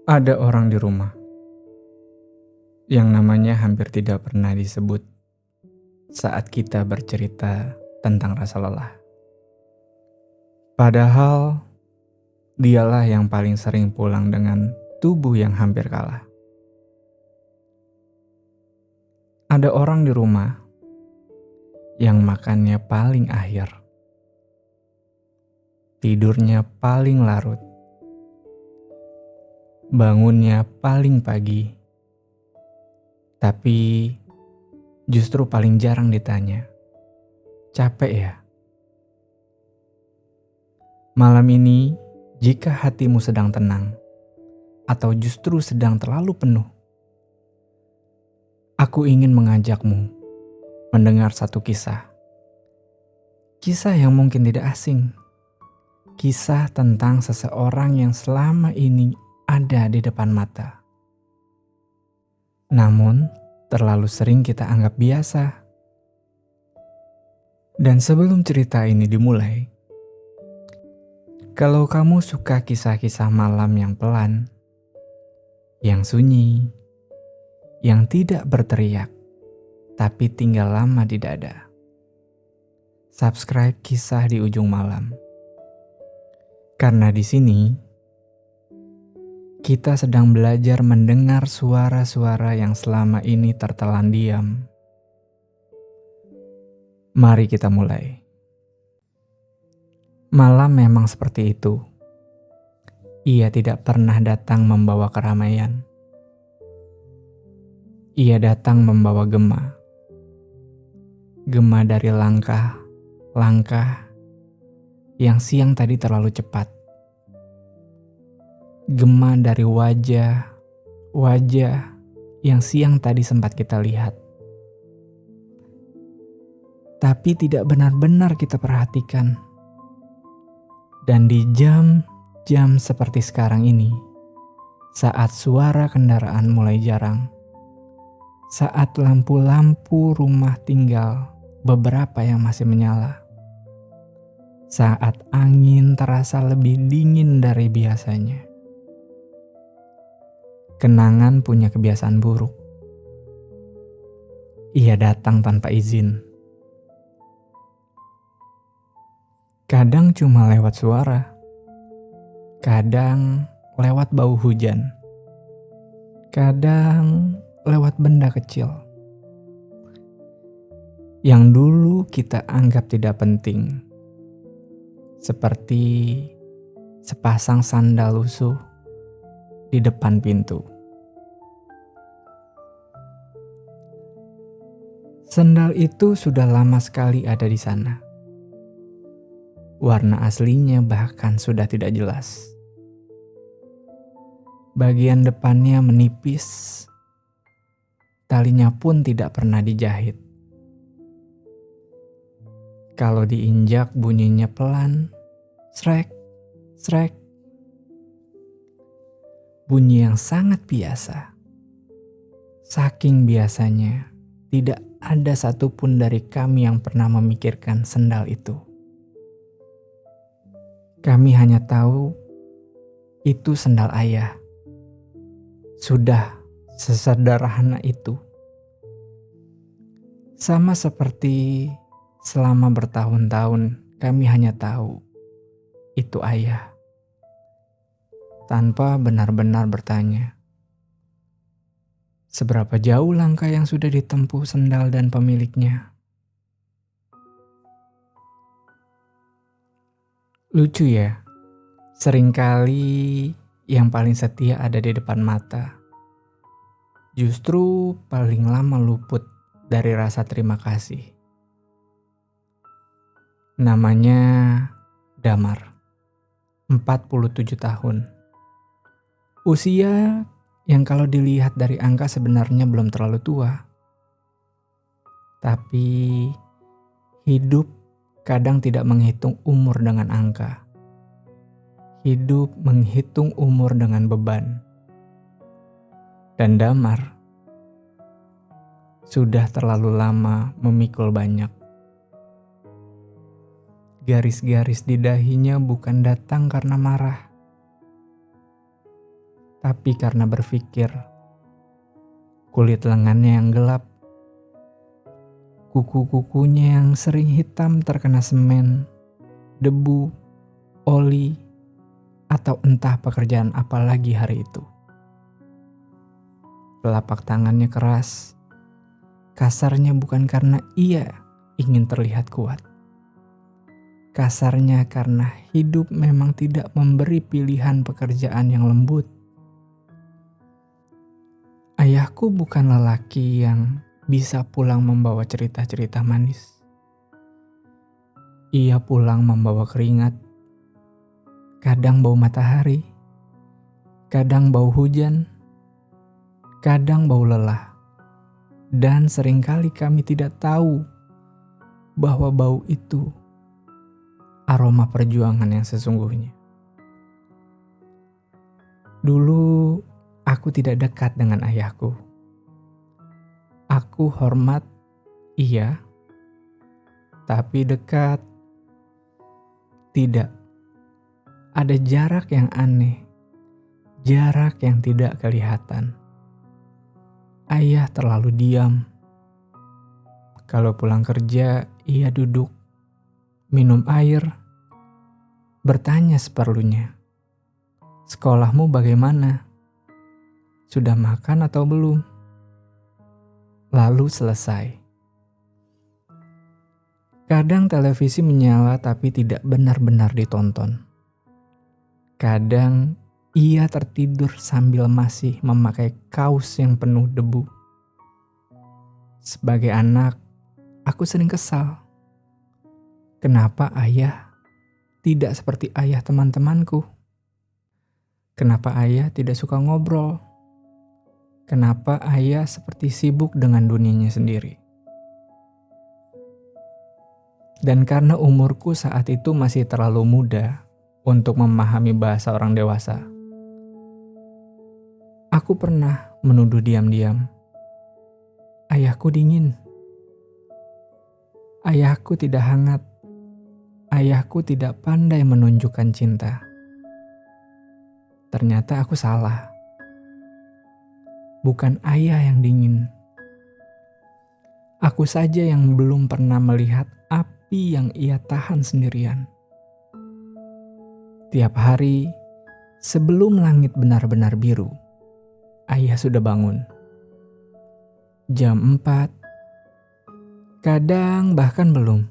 Ada orang di rumah yang namanya hampir tidak pernah disebut saat kita bercerita tentang rasa lelah. Padahal dialah yang paling sering pulang dengan tubuh yang hampir kalah. Ada orang di rumah yang makannya paling akhir, tidurnya paling larut, bangunnya paling pagi, tapi justru paling jarang ditanya, "Capek ya?" Malam ini, jika hatimu sedang tenang atau justru sedang terlalu penuh, aku ingin mengajakmu mendengar satu kisah. Kisah yang mungkin tidak asing. Kisah tentang seseorang yang selama ini ada di depan mata. Namun, terlalu sering kita anggap biasa. Dan sebelum cerita ini dimulai, kalau kamu suka kisah-kisah malam yang pelan, yang sunyi, yang tidak berteriak, tapi tinggal lama di dada, subscribe Kisah di Ujung Malam. Karena di sini, kita sedang belajar mendengar suara-suara yang selama ini tertelan diam. Mari kita mulai. Malam memang seperti itu. Ia tidak pernah datang membawa keramaian. Ia datang membawa gema. Gema dari langkah yang siang tadi terlalu cepat. Gema dari wajah yang siang tadi sempat kita lihat. Tapi tidak benar-benar kita perhatikan. Dan di jam-jam seperti sekarang ini, saat suara kendaraan mulai jarang, saat lampu-lampu rumah tinggal beberapa yang masih menyala, saat angin terasa lebih dingin dari biasanya, kenangan punya kebiasaan buruk. Ia datang tanpa izin. Kadang cuma lewat suara, kadang lewat bau hujan, kadang lewat benda kecil yang dulu kita anggap tidak penting, seperti sepasang sandal lusuh di depan pintu. Sandal itu sudah lama sekali ada di sana. Warna aslinya bahkan sudah tidak jelas. Bagian depannya menipis, talinya pun tidak pernah dijahit. Kalau diinjak bunyinya pelan, srek, srek. Bunyi yang sangat biasa. Saking biasanya, tidak ada satupun dari kami yang pernah memikirkan sandal itu. Kami hanya tahu itu sandal ayah. Sudah sesederhana itu. Sama seperti selama bertahun-tahun kami hanya tahu itu ayah. Tanpa benar-benar bertanya, seberapa jauh langkah yang sudah ditempuh sandal dan pemiliknya? Lucu ya, seringkali yang paling setia ada di depan mata. Justru paling lama luput dari rasa terima kasih. Namanya Damar, 47 tahun. Usia yang kalau dilihat dari angka sebenarnya belum terlalu tua. Tapi hidup kadang tidak menghitung umur dengan angka. Hidup menghitung umur dengan beban. Dan Damar sudah terlalu lama memikul banyak. Garis-garis di dahinya bukan datang karena marah. tapi karena berpikir. Kulit lengannya yang gelap, kuku-kukunya yang sering hitam terkena semen, debu, oli, atau entah pekerjaan apa lagi hari itu. Telapak tangannya keras, kasarnya bukan karena ia ingin terlihat kuat. Kasarnya karena hidup memang tidak memberi pilihan pekerjaan yang lembut. Ayahku bukan lelaki yang bisa pulang membawa cerita-cerita manis. Ia pulang membawa keringat, kadang bau matahari, kadang bau hujan, kadang bau lelah. Dan seringkali kami tidak tahu bahwa bau itu aroma perjuangan yang sesungguhnya. Dulu aku tidak dekat dengan ayahku. Aku hormat, iya, tapi dekat, tidak. Ada jarak yang aneh, jarak yang tidak kelihatan. Ayah terlalu diam. Kalau pulang kerja, ia duduk, minum air, bertanya seperlunya. Sekolahmu bagaimana? Sudah makan atau belum? Lalu selesai. Kadang televisi menyala tapi tidak benar-benar ditonton. Kadang ia tertidur sambil masih memakai kaos yang penuh debu. Sebagai anak, aku sering kesal. Kenapa ayah tidak seperti ayah teman-temanku? Kenapa ayah tidak suka ngobrol? Kenapa ayah seperti sibuk dengan dunianya sendiri? Dan karena umurku saat itu masih terlalu muda untuk memahami bahasa orang dewasa, aku pernah menuduh diam-diam. Ayahku dingin. Ayahku tidak hangat. Ayahku tidak pandai menunjukkan cinta. Ternyata aku salah. Bukan ayah yang dingin. Aku saja yang belum pernah melihat api yang ia tahan sendirian. Tiap hari, sebelum langit benar-benar biru, ayah sudah bangun. Jam 4, kadang bahkan belum.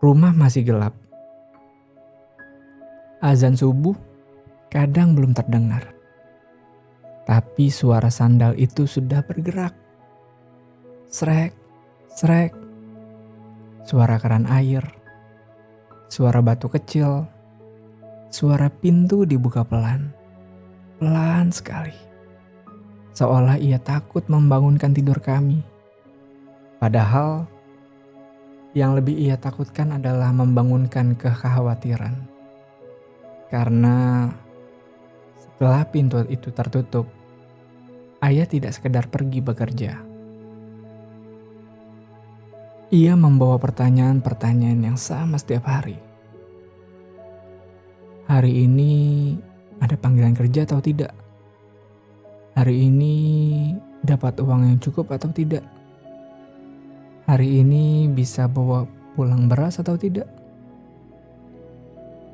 Rumah masih gelap. Azan subuh kadang belum terdengar. Tapi suara sandal itu sudah bergerak. Srek, srek. Suara keran air. Suara batu kecil. Suara pintu dibuka pelan. Pelan sekali. Seolah ia takut membangunkan tidur kami. Padahal yang lebih ia takutkan adalah membangunkan kekhawatiran. Karena setelah pintu itu tertutup, ayah tidak sekedar pergi bekerja. Ia membawa pertanyaan-pertanyaan yang sama setiap hari. Hari ini ada panggilan kerja atau tidak? Hari ini dapat uang yang cukup atau tidak? Hari ini bisa bawa pulang beras atau tidak?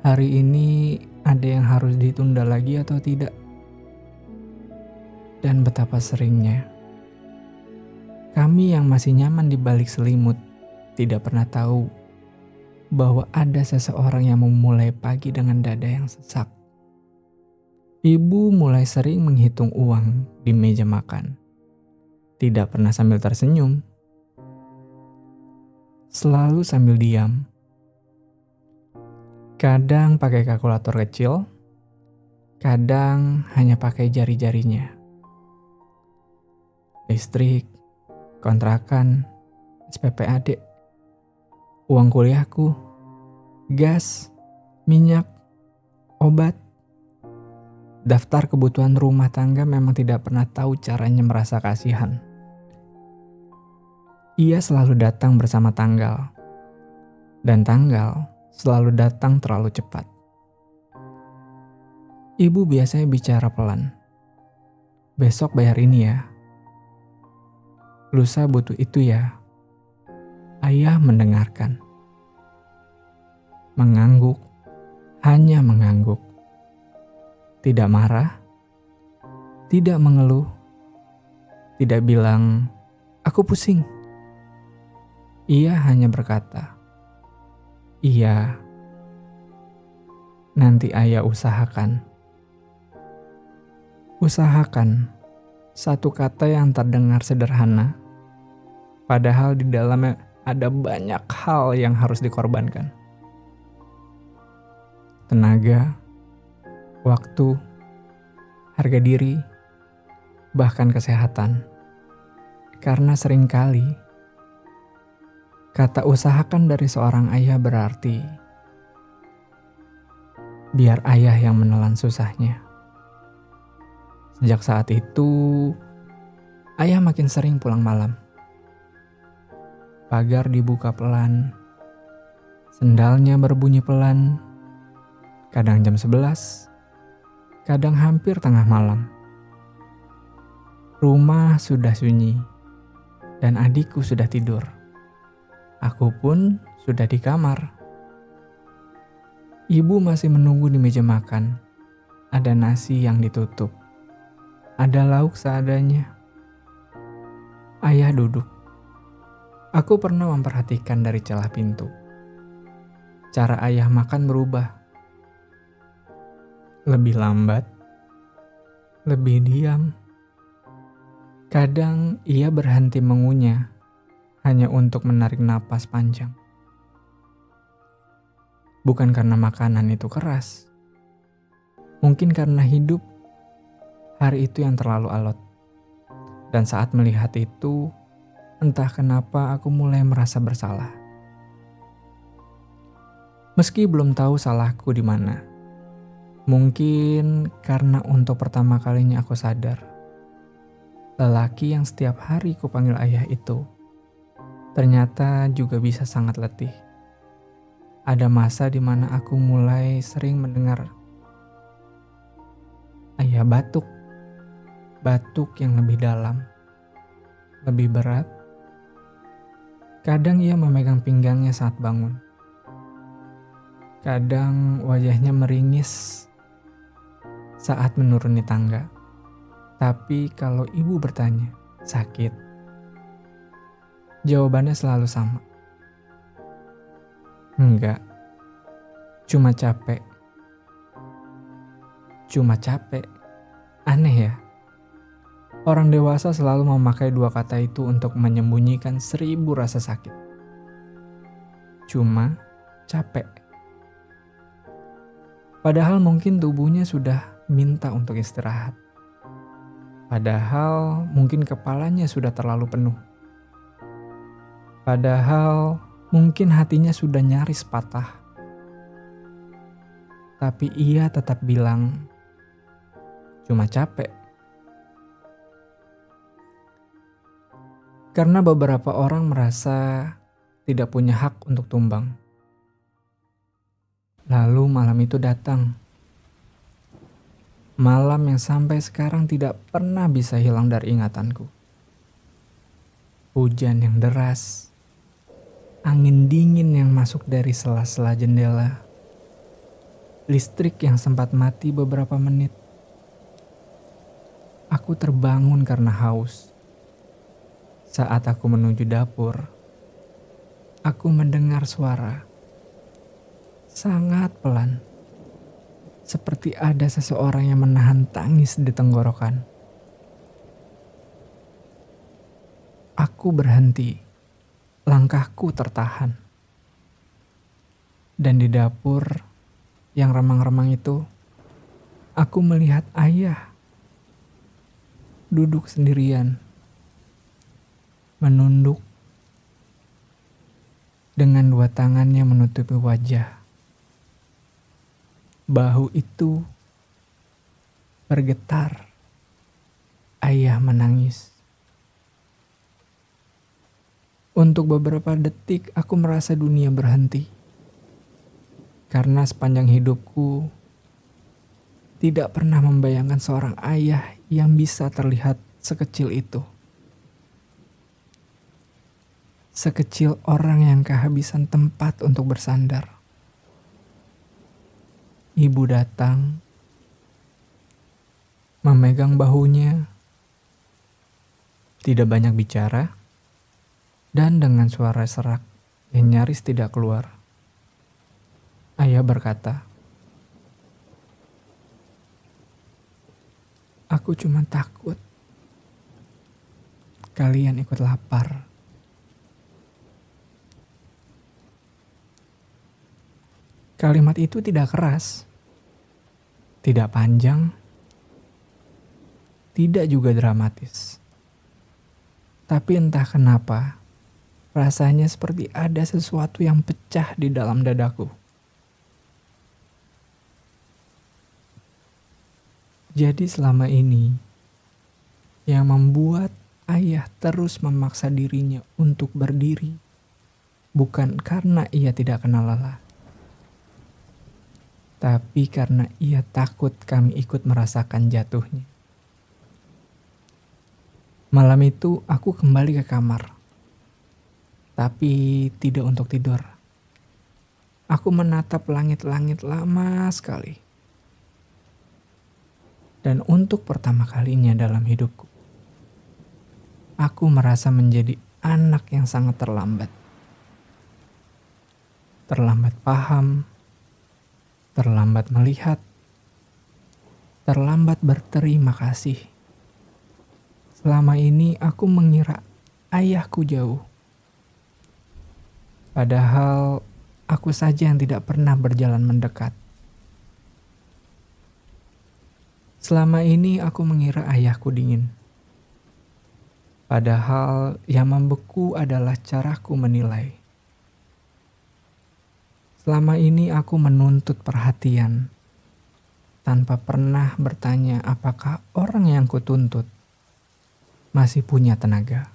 Hari ini ada yang harus ditunda lagi atau tidak? Dan betapa seringnya kami yang masih nyaman di balik selimut tidak pernah tahu bahwa ada seseorang yang memulai pagi dengan dada yang sesak. Ibu mulai sering menghitung uang di meja makan. Tidak pernah sambil tersenyum. Selalu sambil diam. Kadang pakai kalkulator kecil, kadang hanya pakai jari-jarinya. Listrik, kontrakan, SPP adik, uang kuliahku, gas, minyak, obat. Daftar kebutuhan rumah tangga memang tidak pernah tahu caranya merasa kasihan. Ia selalu datang bersama tanggal, dan tanggal selalu datang terlalu cepat. Ibu biasanya bicara pelan. Besok bayar ini ya. Lusa butuh itu ya. Ayah mendengarkan. Mengangguk, hanya mengangguk. Tidak marah, tidak mengeluh, tidak bilang, "Aku pusing." Ia hanya berkata, "Iya, nanti ayah usahakan." Usahakan, satu kata yang terdengar sederhana, padahal di dalamnya ada banyak hal yang harus dikorbankan. Tenaga, waktu, harga diri, bahkan kesehatan. Karena seringkali, kata usahakan dari seorang ayah berarti, biar ayah yang menelan susahnya. Sejak saat itu, ayah makin sering pulang malam. Pagar dibuka pelan, sendalnya berbunyi pelan, kadang jam 11, kadang hampir tengah malam. Rumah sudah sunyi, dan adikku sudah tidur. Aku pun sudah di kamar. Ibu masih menunggu di meja makan. Ada nasi yang ditutup. Ada lauk seadanya. Ayah duduk. Aku pernah memperhatikan dari celah pintu. Cara ayah makan berubah. Lebih lambat. Lebih diam. Kadang ia berhenti mengunyah hanya untuk menarik napas panjang. Bukan karena makanan itu keras. Mungkin karena hidup hari itu yang terlalu alot. Dan saat melihat itu, entah kenapa aku mulai merasa bersalah. Meski belum tahu salahku di mana. Mungkin karena untuk pertama kalinya aku sadar. Lelaki yang setiap hari kupanggil ayah itu, ternyata juga bisa sangat letih. Ada masa di mana aku mulai sering mendengar ayah batuk. Batuk yang lebih dalam, lebih berat. Kadang ia memegang pinggangnya saat bangun. Kadang wajahnya meringis saat menuruni tangga. Tapi kalau ibu bertanya, sakit? Jawabannya selalu sama. Enggak, cuma capek. Cuma capek. Aneh ya? Orang dewasa selalu memakai dua kata itu untuk menyembunyikan 1000 rasa sakit. Cuma capek. Padahal mungkin tubuhnya sudah minta untuk istirahat. Padahal mungkin kepalanya sudah terlalu penuh. Padahal mungkin hatinya sudah nyaris patah. Tapi ia tetap bilang, cuma capek. Karena beberapa orang merasa tidak punya hak untuk tumbang. Lalu malam itu datang. Malam yang sampai sekarang tidak pernah bisa hilang dari ingatanku. Hujan yang deras. Angin dingin yang masuk dari sela-sela jendela. Listrik yang sempat mati beberapa menit. Aku terbangun karena haus. Saat aku menuju dapur, aku mendengar suara sangat pelan, seperti ada seseorang yang menahan tangis di tenggorokan. Aku berhenti, langkahku tertahan. Dan di dapur yang remang-remang itu, aku melihat ayah duduk sendirian, menunduk dengan dua tangannya menutupi wajah. Bahu itu bergetar. Ayah menangis. Untuk beberapa detik aku merasa dunia berhenti. Karena sepanjang hidupku, Tidak pernah membayangkan seorang ayah yang bisa terlihat sekecil itu. Sekecil orang yang kehabisan tempat untuk bersandar. Ibu datang, memegang bahunya, tidak banyak bicara, dan dengan suara serak yang nyaris tidak keluar. Ayah berkata, "Aku cuma takut kalian ikut lapar." Kalimat itu tidak keras, tidak panjang, tidak juga dramatis. Tapi entah kenapa, rasanya seperti ada sesuatu yang pecah di dalam dadaku. Jadi selama ini, yang membuat ayah terus memaksa dirinya untuk berdiri, bukan karena ia tidak kenal lelah, tapi karena ia takut kami ikut merasakan jatuhnya. Malam itu aku kembali ke kamar, tapi tidak untuk tidur. Aku menatap langit-langit lama sekali. Dan untuk pertama kalinya dalam hidupku, aku merasa menjadi anak yang sangat terlambat. Terlambat paham, terlambat melihat, terlambat berterima kasih. Selama ini aku mengira ayahku jauh. Padahal aku saja yang tidak pernah berjalan mendekat. Selama ini aku mengira ayahku dingin. Padahal yang membeku adalah caraku menilai. Selama ini aku menuntut perhatian, tanpa pernah bertanya apakah orang yang kutuntut masih punya tenaga.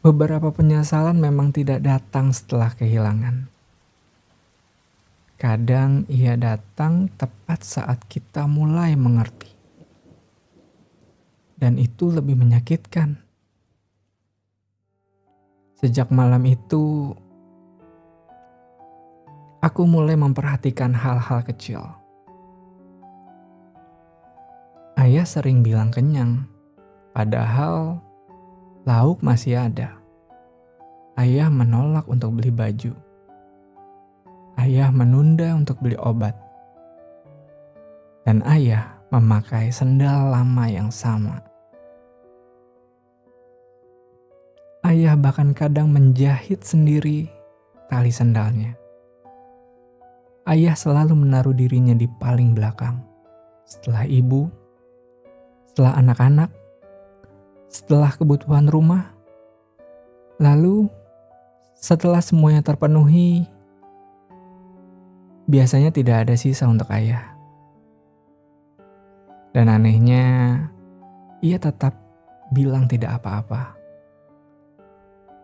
Beberapa penyesalan memang tidak datang setelah kehilangan. Kadang ia datang tepat saat kita mulai mengerti. Dan itu lebih menyakitkan. Sejak malam itu, aku mulai memperhatikan hal-hal kecil. Ayah sering bilang kenyang, padahal lauk masih ada. Ayah menolak untuk beli baju. Ayah menunda untuk beli obat. Dan ayah memakai sendal lama yang sama. Ayah bahkan kadang menjahit sendiri tali sendalnya. Ayah selalu menaruh dirinya di paling belakang. Setelah ibu, setelah anak-anak, setelah kebutuhan rumah. Lalu setelah semuanya terpenuhi, biasanya tidak ada sisa untuk ayah. Dan anehnya, ia tetap bilang tidak apa-apa.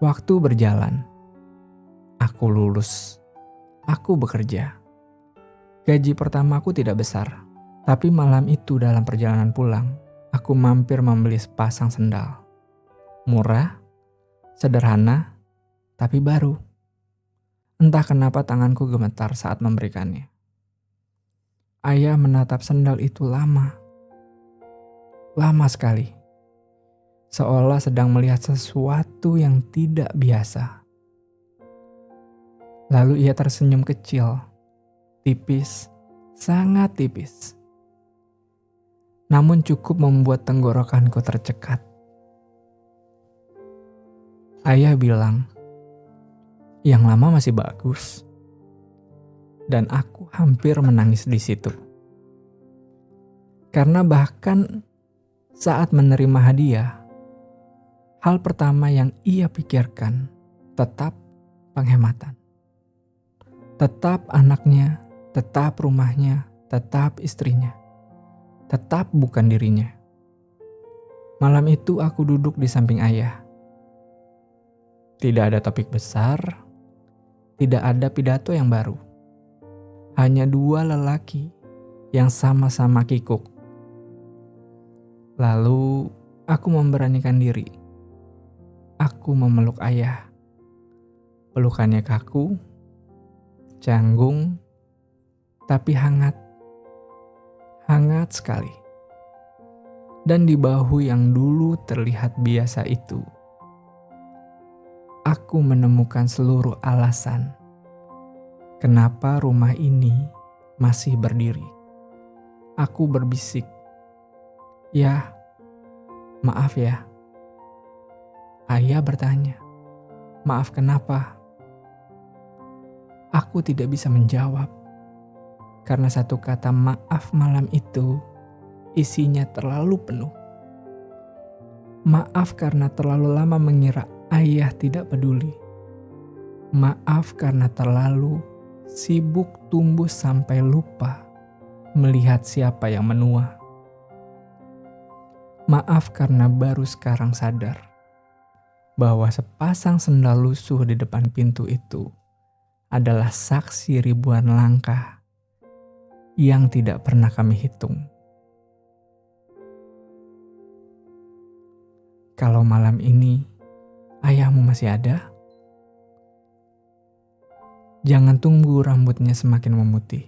Waktu berjalan, aku lulus, aku bekerja. Gaji pertamaku tidak besar, tapi malam itu dalam perjalanan pulang, aku mampir membeli sepasang sendal. Murah, sederhana, tapi baru. Entah kenapa tanganku gemetar saat memberikannya. Ayah menatap sendal itu lama sekali. Seolah sedang melihat sesuatu yang tidak biasa. Lalu ia tersenyum kecil, tipis, sangat tipis. Namun cukup membuat tenggorokanku tercekat. Ayah bilang, yang lama masih bagus. Dan aku hampir menangis di situ. Karena bahkan saat menerima hadiah, hal pertama yang ia pikirkan tetap penghematan. Tetap anaknya, tetap rumahnya, tetap istrinya. Tetap bukan dirinya. Malam itu aku duduk di samping ayah. Tidak ada topik besar, tidak ada pidato yang baru. hanya dua lelaki yang sama-sama kikuk. Lalu aku memberanikan diri. Aku memeluk ayah. Pelukannya kaku, canggung, tapi hangat. Hangat sekali. Dan di bahu yang dulu terlihat biasa itu, aku menemukan seluruh alasan kenapa rumah ini masih berdiri. Aku berbisik, "Ya, maaf ya." Ayah bertanya, "Maaf kenapa?" Aku tidak bisa menjawab, karena satu kata maaf malam itu isinya terlalu penuh. Maaf karena terlalu lama mengira ayah tidak peduli. Maaf karena terlalu sibuk tumbuh sampai lupa melihat siapa yang menua. Maaf karena baru sekarang sadar bahwa sepasang sendal lusuh di depan pintu itu adalah saksi ribuan langkah yang tidak pernah kami hitung. Kalau malam ini ayahmu masih ada, jangan tunggu rambutnya semakin memutih.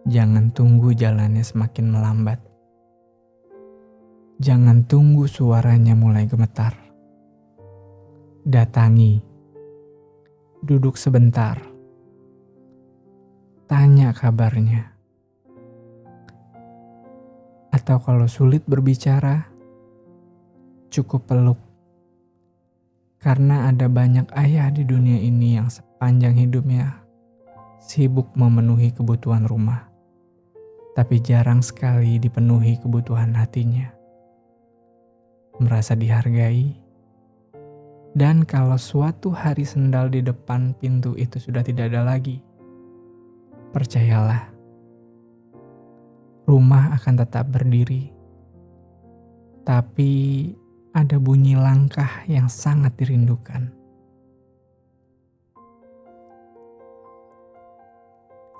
Jangan tunggu jalannya semakin melambat. Jangan tunggu suaranya mulai gemetar. Datangi. Duduk sebentar. Tanya kabarnya. Atau kalau sulit berbicara, cukup peluk. Karena ada banyak ayah di dunia ini yang sepanjang hidupnya sibuk memenuhi kebutuhan rumah, tapi jarang sekali dipenuhi kebutuhan hatinya. Merasa dihargai, dan kalau suatu hari sendal di depan pintu itu sudah tidak ada lagi, percayalah, rumah akan tetap berdiri, tapi ada bunyi langkah yang sangat dirindukan.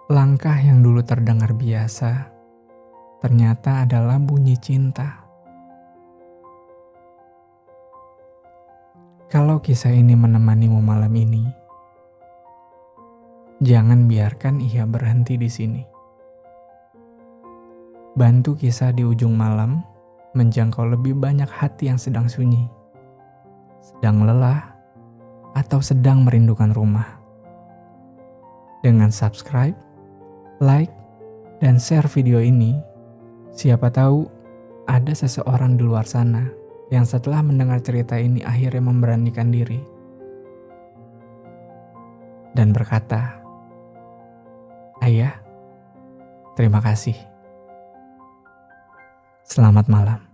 Langkah yang dulu terdengar biasa, ternyata adalah bunyi cinta. Kalau kisah ini menemanimu malam ini, jangan biarkan ia berhenti di sini. Bantu kisah di ujung malam menjangkau lebih banyak hati yang sedang sunyi, sedang lelah, atau sedang merindukan rumah. Dengan subscribe, like, dan share video ini, siapa tahu ada seseorang di luar sana yang setelah mendengar cerita ini akhirnya memberanikan diri dan berkata, "Ayah, terima kasih. Selamat malam."